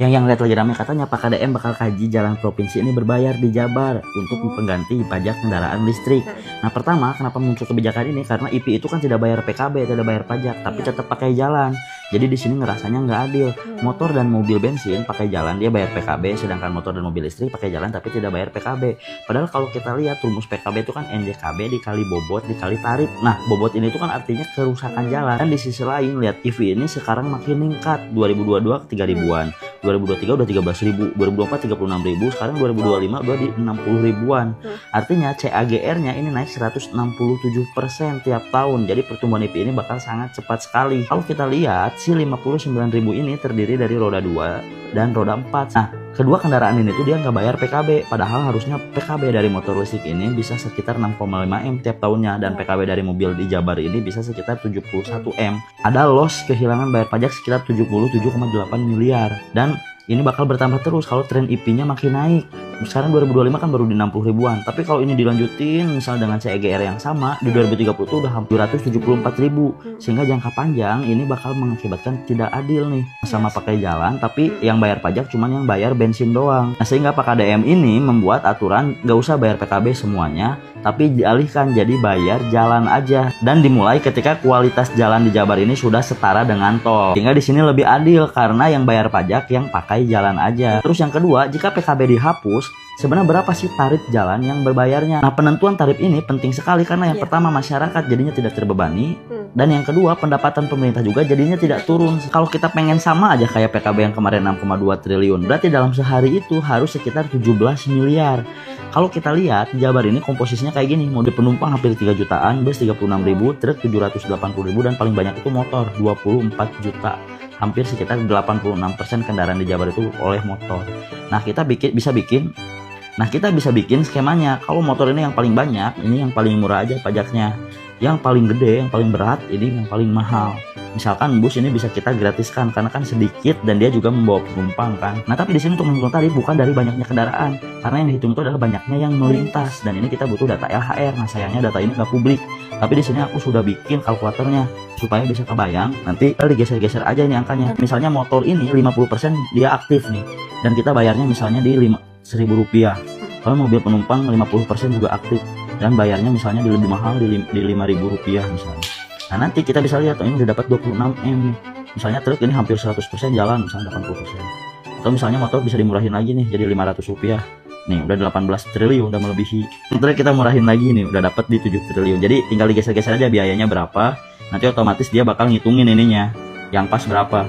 Yang lihat lagi rame katanya Pak KDM bakal kaji jalan provinsi ini berbayar di Jabar untuk pengganti pajak kendaraan listrik. Nah pertama kenapa muncul kebijakan ini karena IP itu kan tidak bayar PKB, tidak bayar pajak, tapi tetap pakai jalan. Jadi di sini ngerasanya nggak adil. Motor dan mobil bensin pakai jalan dia bayar PKB, sedangkan motor dan mobil listrik pakai jalan tapi tidak bayar PKB. Padahal kalau kita lihat rumus PKB itu kan NJKB dikali bobot dikali tarif. Nah bobot ini itu kan artinya kerusakan jalan. Dan di sisi lain lihat EV ini sekarang makin meningkat. 2022 ke 3 ribuan. 2023 udah 13.000, 2024 36.000, sekarang 2025 udah di 60 ribuan. Artinya CAGR-nya ini naik 167% tiap tahun. Jadi pertumbuhan IP ini bakal sangat cepat sekali. Kalau kita lihat si 59.000 ini terdiri dari roda 2 dan roda 4. Nah, kedua kendaraan ini tuh dia nggak bayar PKB, padahal harusnya PKB dari motor listrik ini bisa sekitar 6,5 M tiap tahunnya, dan PKB dari mobil di Jabar ini bisa sekitar 71 M. Ada loss kehilangan bayar pajak sekitar 77,8 miliar, dan ini bakal bertambah terus kalau tren IP-nya makin naik. Sekarang 2025 kan baru di 60 ribuan, tapi kalau ini dilanjutin misal dengan CAGR yang sama di 2030 tuh udah hampir 274.000, sehingga jangka panjang ini bakal mengakibatkan tidak adil nih, sama pakai jalan tapi yang bayar pajak cuman yang bayar bensin doang. Nah sehingga Pak KDM ini membuat aturan gak usah bayar PKB semuanya, tapi dialihkan jadi bayar jalan aja, dan dimulai ketika kualitas jalan di Jabar ini sudah setara dengan tol, sehingga di sini lebih adil karena yang bayar pajak yang pakai jalan aja. Terus yang kedua, jika PKB dihapus, sebenarnya berapa sih tarif jalan yang berbayarnya? Nah penentuan tarif ini penting sekali karena yang pertama masyarakat jadinya tidak terbebani, dan yang kedua pendapatan pemerintah juga jadinya tidak turun. Kalau kita pengen sama aja kayak PKB yang kemarin 6,2 triliun, berarti dalam sehari itu harus sekitar 17 miliar. Kalau kita lihat Jabar ini komposisinya kayak gini, mobil penumpang hampir 3 jutaan, bus 36.000, truk 780.000, dan paling banyak itu motor 24 juta. Hampir sekitar 86% kendaraan di Jabar itu oleh motor. Nah kita bisa bikin skemanya. Kalau motor ini yang paling banyak, ini yang paling murah aja pajaknya. Yang paling gede, yang paling berat, ini yang paling mahal. Misalkan bus ini bisa kita gratiskan karena kan sedikit dan dia juga membawa penumpang kan. Nah tapi di sini untuk menghitung tarif bukan dari banyaknya kendaraan, karena yang dihitung itu adalah banyaknya yang melintas, dan ini kita butuh data LHR. Nah sayangnya data ini nggak publik. Tapi di sini aku sudah bikin kalkulatornya supaya bisa kebayang. Nanti kita digeser-geser aja ini angkanya. Misalnya motor ini 50% dia aktif nih, dan kita bayarnya misalnya di 1.000 rupiah. Kalau mobil penumpang 50% juga aktif, dan bayarnya misalnya di lebih mahal di 5.000 rupiah misalnya. Nah nanti kita bisa lihat, ini udah dapat 26 M nih. Misalnya truk ini hampir 100% jalan, misalnya 80%. Atau misalnya motor bisa dimurahin lagi nih jadi 500 rupiah. Nih udah 18 triliun, udah melebihi. Terus kita murahin lagi nih, udah dapat di 7 triliun. Jadi tinggal digeser-geser aja biayanya berapa. Nanti otomatis dia bakal ngitungin ininya yang pas berapa.